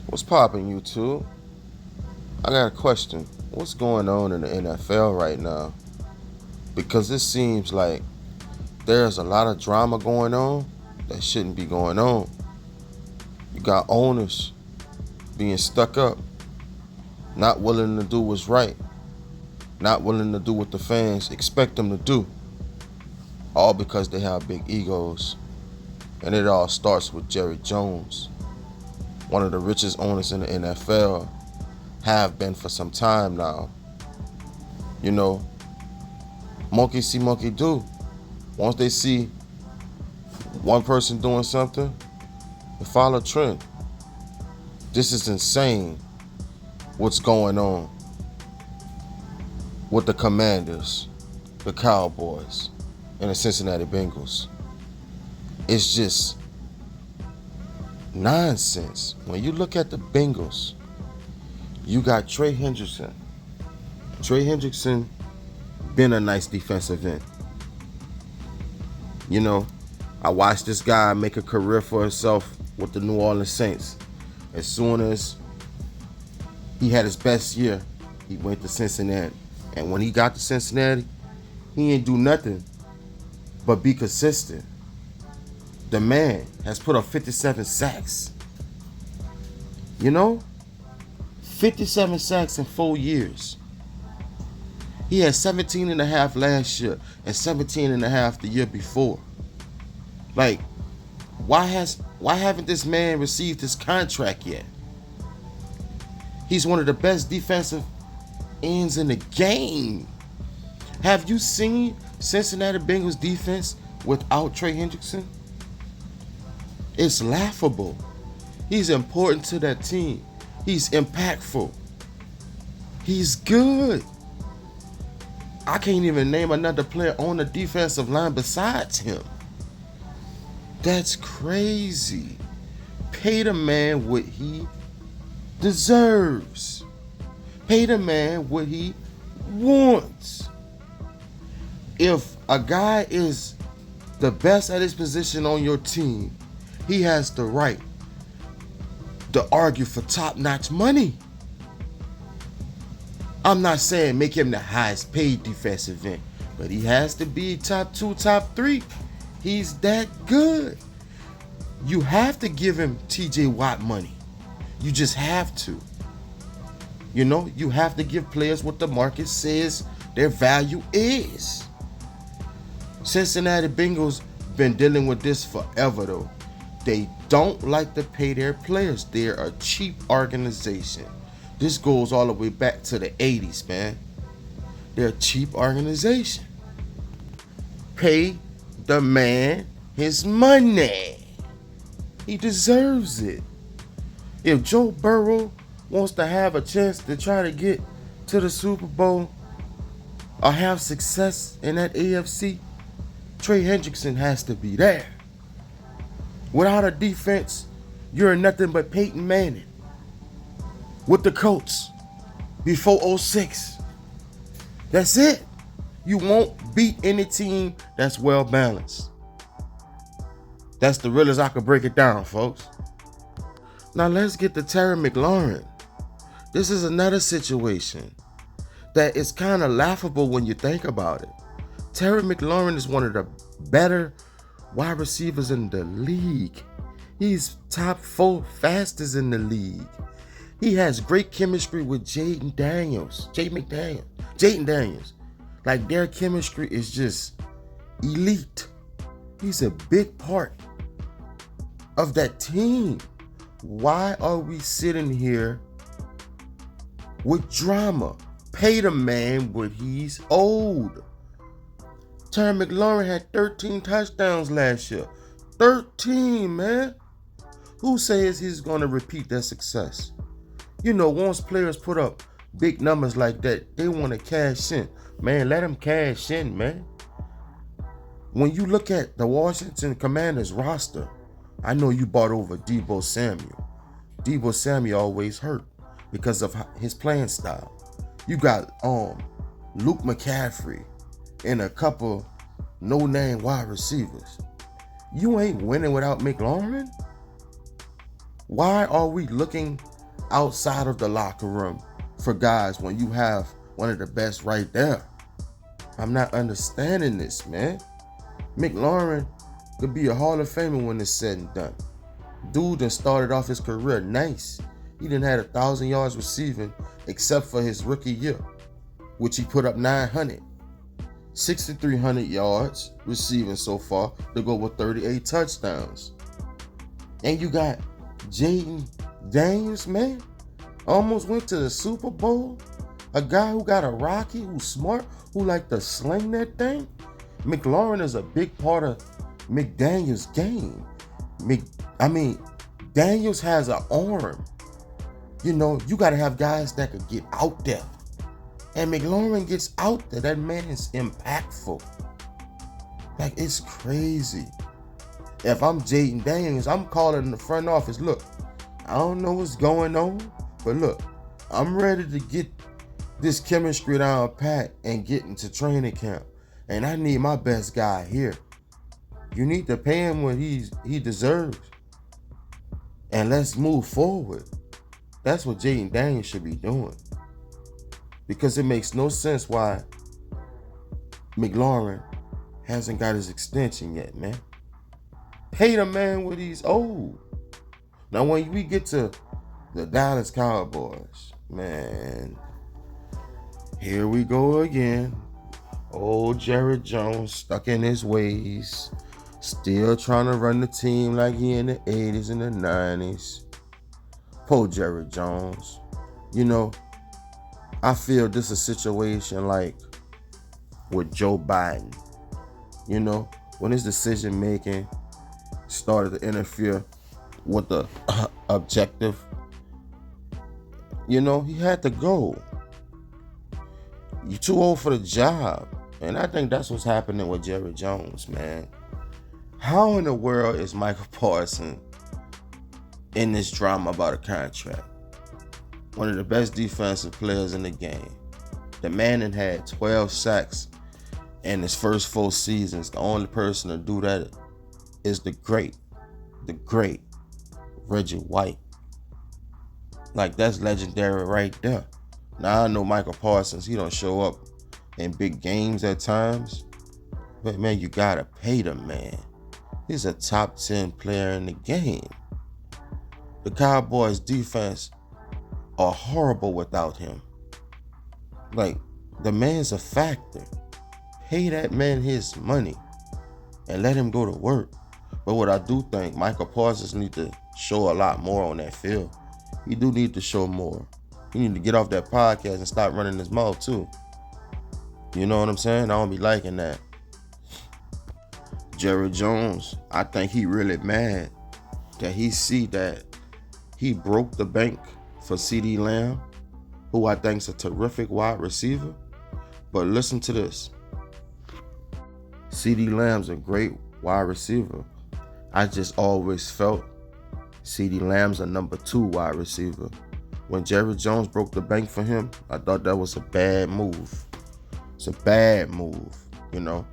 What's poppin', YouTube? I got a question. What's going on in the NFL right now? Because it seems like there's a lot of drama going on that shouldn't be going on. You got owners being stuck up, not willing to do what's right, not willing to do what the fans expect them to do, all because they have big egos. And it all starts with Jerry Jones, one of the richest owners in the NFL, have been for some time now. You know, monkey see, monkey do. Once they see one person doing something, they follow trend. This is insane what's going on with the Commanders, the Cowboys, and the Cincinnati Bengals. It's just nonsense. When you look at the Bengals, you got Trey Hendrickson. Trey Hendrickson been a nice defensive end. You know, I watched this guy make a career for himself with the New Orleans Saints. As soon as he had his best year, he went to Cincinnati. And when he got to Cincinnati, he ain't do nothing but be consistent. The man has put up 57 sacks. You know? 57 sacks in 4 years. He had 17 and a half last year and 17 and a half the year before. Like, why haven't this man received his contract yet? He's one of the best defensive ends in the game. Have you seen Cincinnati Bengals defense without Trey Hendrickson? It's laughable. He's important to that team. He's impactful. He's good. I can't even name another player on the defensive line besides him. That's crazy. Pay the man what he deserves. Pay the man what he wants. If a guy is the best at his position on your team, he has the right to argue for top-notch money. I'm not saying make him the highest paid defensive end, but he has to be top 2, top 3. He's that good. You have to give him TJ Watt money. You just have to. You know, you have to give players what the market says their value is. Cincinnati Bengals been dealing with this forever though. They don't like to pay their players. They're a cheap organization. This goes all the way back to the 80s, man. They're a cheap organization. Pay the man his money. He deserves it. If Joe Burrow wants to have a chance to try to get to the Super Bowl or have success in that AFC, Trey Hendrickson has to be there. Without a defense, you're nothing but Peyton Manning with the Colts before 06. That's it. You won't beat any team that's well balanced. That's the real as I could break it down, folks. Now let's get to Terry McLaurin. This is another situation that is kind of laughable when you think about it. Terry McLaurin is one of the better wide receivers in the league. He's top 4 fastest in the league. He has great chemistry with Jaden Daniels. Like, their chemistry is just elite. He's a big part of that team. Why are we sitting here with drama? Pay the man what he's owed. Terry McLaurin had 13 touchdowns last year. 13, man. Who says he's going to repeat that success? You know, once players put up big numbers like that, they want to cash in. Man, let them cash in, man. When you look at the Washington Commanders roster, I know you bought over Deebo Samuel. Deebo Samuel always hurt because of his playing style. You got Luke McCaffrey and a couple no-name wide receivers. You ain't winning without McLaurin. Why are we looking outside of the locker room for guys when you have one of the best right there. I'm not understanding this, man. McLaurin could be a Hall of Famer when it's said and done. Dude done started off his career nice. He done had 1,000 yards receiving except for his rookie year, which he put up 900. 6,300 yards receiving so far to go with 38 touchdowns. And you got Jaden Daniels, man. Almost went to the Super Bowl. A guy who got a Rocky, who's smart, who like to sling that thing. McLaurin is a big part of McDaniels' game. Daniels has an arm. You know, you got to have guys that could get out there. And McLaurin gets out there. That man is impactful. Like, it's crazy. If I'm Jaden Daniels, I'm calling the front office. Look, I don't know what's going on, but look, I'm ready to get this chemistry down pat and get into training camp. And I need my best guy here. You need to pay him what he deserves. And let's move forward. That's what Jaden Daniels should be doing. Because it makes no sense why McLaurin hasn't got his extension yet, man. Pay the man when he's old. Now, when we get to the Dallas Cowboys, man, here we go again. Old Jerry Jones stuck in his ways. Still trying to run the team like he in the 80s and the 90s. Poor Jerry Jones. You know, I feel this is a situation like with Joe Biden. You know, when his decision making started to interfere with the objective, you know, he had to go. You're too old for the job. And I think that's what's happening with Jerry Jones, man. How in the world is Micah Parsons in this drama about a contract? One of the best defensive players in the game. The man that had 12 sacks in his first 4 seasons. The only person to do that is the great Reggie White. Like, that's legendary right there. Now, I know Micah Parsons, he don't show up in big games at times. But, man, you got to pay the man. He's a top 10 player in the game. The Cowboys' defense are horrible without him. Like, the man's a factor. Pay that man his money and let him go to work. But what I do think, Micah Parsons need to show a lot more on that field. He do need to show more. He need to get off that podcast and stop running his mouth too. You know what I'm saying? I don't be liking that. Jerry Jones, I think he really mad that he see that he broke the bank for CeeDee Lamb, who I think is a terrific wide receiver. But listen to this. CeeDee Lamb's a great wide receiver. I just always felt CeeDee Lamb's a number 2 wide receiver. When Jerry Jones broke the bank for him, I thought that was a bad move. It's a bad move, you know.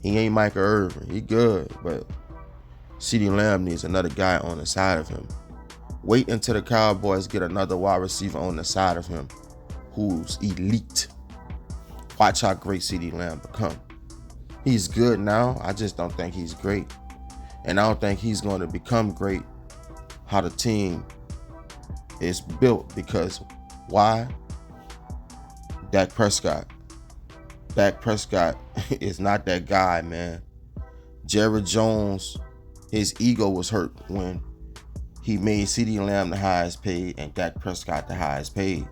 He ain't Micah Irvin. He good, but CeeDee Lamb needs another guy on the side of him. Wait until the Cowboys get another wide receiver on the side of him who's elite. Watch how great CeeDee Lamb become. He's good now. I just don't think he's great. And I don't think he's going to become great how the team is built, because why? Dak Prescott. Dak Prescott is not that guy, man. Jerry Jones, his ego was hurt when he made CeeDee Lamb the highest paid and Dak Prescott the highest paid.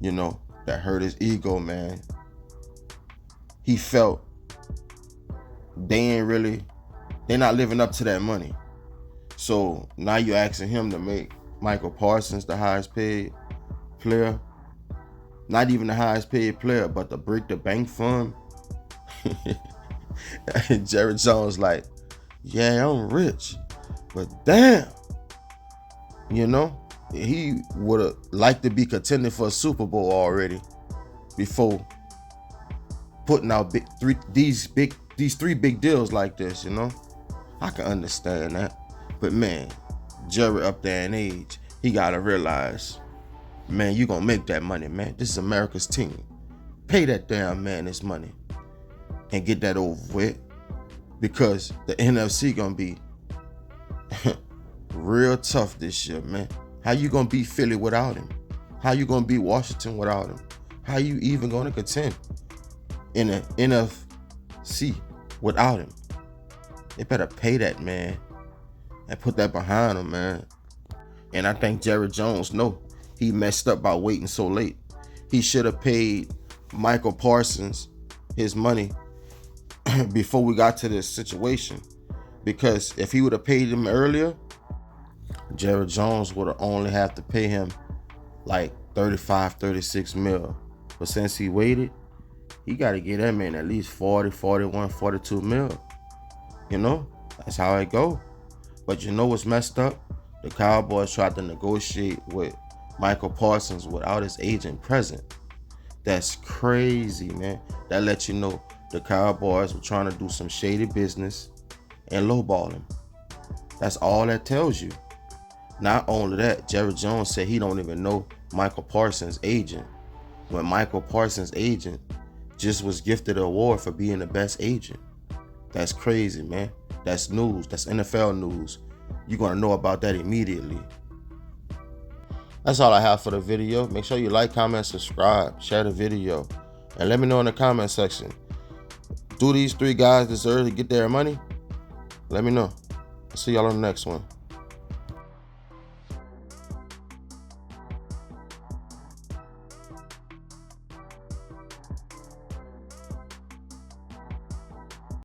You know, that hurt his ego, man. He felt they're not living up to that money. So now you're asking him to make Michael Parsons the highest paid player. Not even the highest paid player, but to break the bank fund. And Jerry Jones like, yeah, I'm rich, but damn, you know, he would have liked to be contending for a Super Bowl already before putting out these 3 big deals like this, you know. I can understand that. But man, Jerry up there in age. he gotta realize, man, you gonna make that money, man. This is America's team. Pay that damn man this money and get that over with, because the NFC gonna be real tough this year, man. How you gonna beat Philly without him? How you gonna beat Washington without him? How you even gonna contend in the NFC without him? They better pay that man and put that behind him, man. And I think Jerry Jones he messed up by waiting so late. He should have paid Michael Parsons his money before we got to this situation, because if he would have paid him earlier, Jerry Jones would have only have to pay him like 35, 36 mil. But since he waited, he got to get that man at least 40, 41, 42 mil. You know, that's how it go. But you know what's messed up? The Cowboys tried to negotiate with Michael Parsons without his agent present. That's crazy, man. That lets you know the Cowboys were trying to do some shady business and lowball him. That's all that tells you. Not only that, Jerry Jones said he don't even know Michael Parsons' agent, when Michael Parsons' agent just was gifted an award for being the best agent. That's crazy, man. That's news. That's NFL news. You're going to know about that immediately. That's all I have for the video. Make sure you like, comment, subscribe, share the video, and let me know in the comment section, do these three guys deserve to get their money? Let me know. See y'all on the next one.